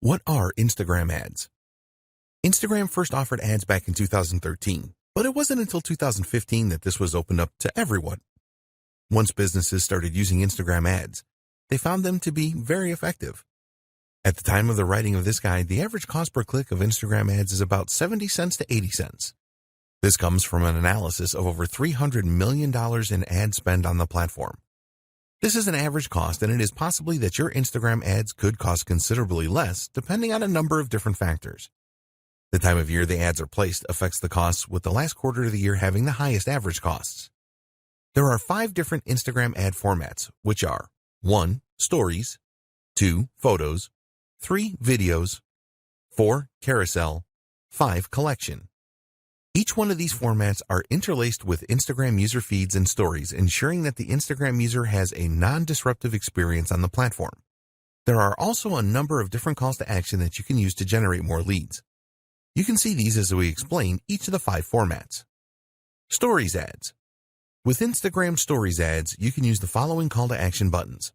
What are Instagram ads? Instagram first offered ads back in 2013, but it wasn't until 2015 that this was opened up to everyone. Once businesses started using Instagram ads, they found them to be very effective. At the time of the writing of this guide, the average cost per click of Instagram ads is about 70 cents to 80 cents. This comes from an analysis of over $300 million in ad spend on the platform. This is an average cost, and it is possibly that your Instagram ads could cost considerably less depending on a number of different factors. The time of year the ads are placed affects the costs, with the last quarter of the year having the highest average costs. There are 5 different Instagram ad formats, which are 1. Stories, 2. Photos, 3. Videos, 4. Carousel, 5. Collection. Each one of these formats are interlaced with Instagram user feeds and stories, ensuring that the Instagram user has a non-disruptive experience on the platform. There are also a number of different calls to action that you can use to generate more leads. You can see these as we explain each of the 5 formats. Stories ads. With Instagram Stories ads, you can use the following call to action buttons: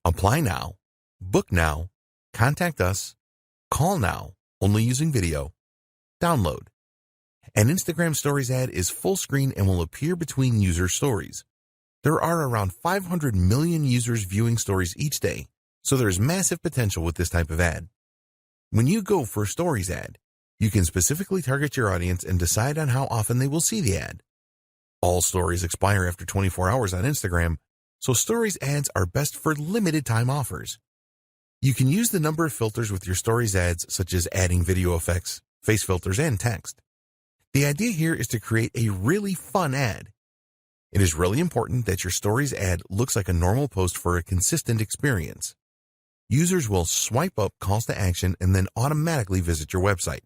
Apply now, Book now, Contact us, Call now, only using video, Download. An Instagram Stories ad is full screen and will appear between user stories. There are around 500 million users viewing stories each day, so there is massive potential with this type of ad. When you go for a Stories ad, you can specifically target your audience and decide on how often they will see the ad. All stories expire after 24 hours on Instagram, so Stories ads are best for limited time offers. You can use the number of filters with your Stories ads, such as adding video effects, face filters, and text. The idea here is to create a really fun ad. It is really important that your Stories ad looks like a normal post for a consistent experience. Users will swipe up calls to action and then automatically visit your website.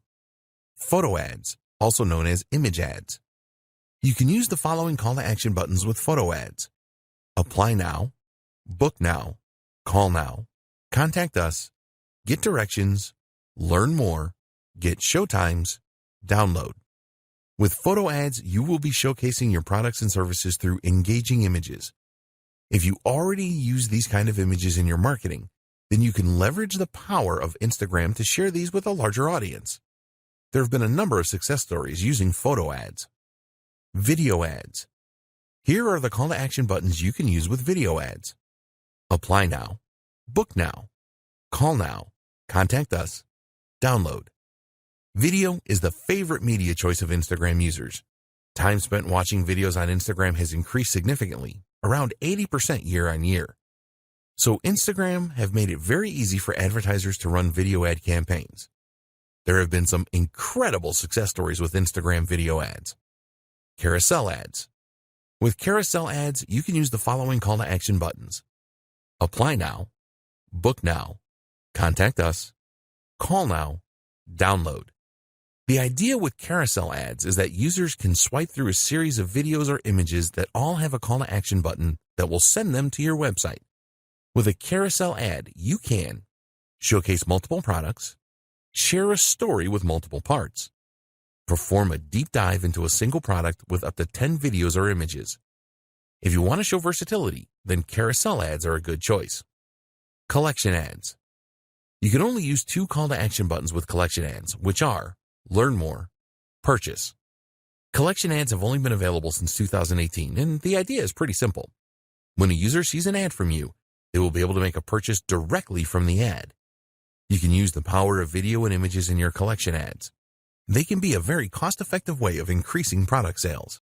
Photo ads, also known as image ads. You can use the following call to action buttons with photo ads: Apply now, Book now, Call now, Contact us, Get directions, Learn more, Get showtimes, Download. With photo ads, you will be showcasing your products and services through engaging images. If you already use these kind of images in your marketing, then you can leverage the power of Instagram to share these with a larger audience. There have been a number of success stories using photo ads. Video ads. Here are the call to action buttons you can use with video ads: Apply now, Book now, Call now, Contact us, Download. Video is the favorite media choice of Instagram users. Time spent watching videos on Instagram has increased significantly, around 80% year on year. So Instagram have made it very easy for advertisers to run video ad campaigns. There have been some incredible success stories with Instagram video ads. Carousel ads. With carousel ads, you can use the following call to action buttons: Apply now, Book now, Contact us, Call now, Download. The idea with carousel ads is that users can swipe through a series of videos or images that all have a call to action button that will send them to your website. With a carousel ad, you can showcase multiple products, share a story with multiple parts, perform a deep dive into a single product with up to 10 videos or images. If you want to show versatility, then carousel ads are a good choice. Collection ads. You can only use 2 call to action buttons with collection ads, which are Learn more, Purchase. Collection ads have only been available since 2018, and the idea is pretty simple. When a user sees an ad from you, they will be able to make a purchase directly from the ad. You can use the power of video and images in your collection ads. They can be a very cost-effective way of increasing product sales.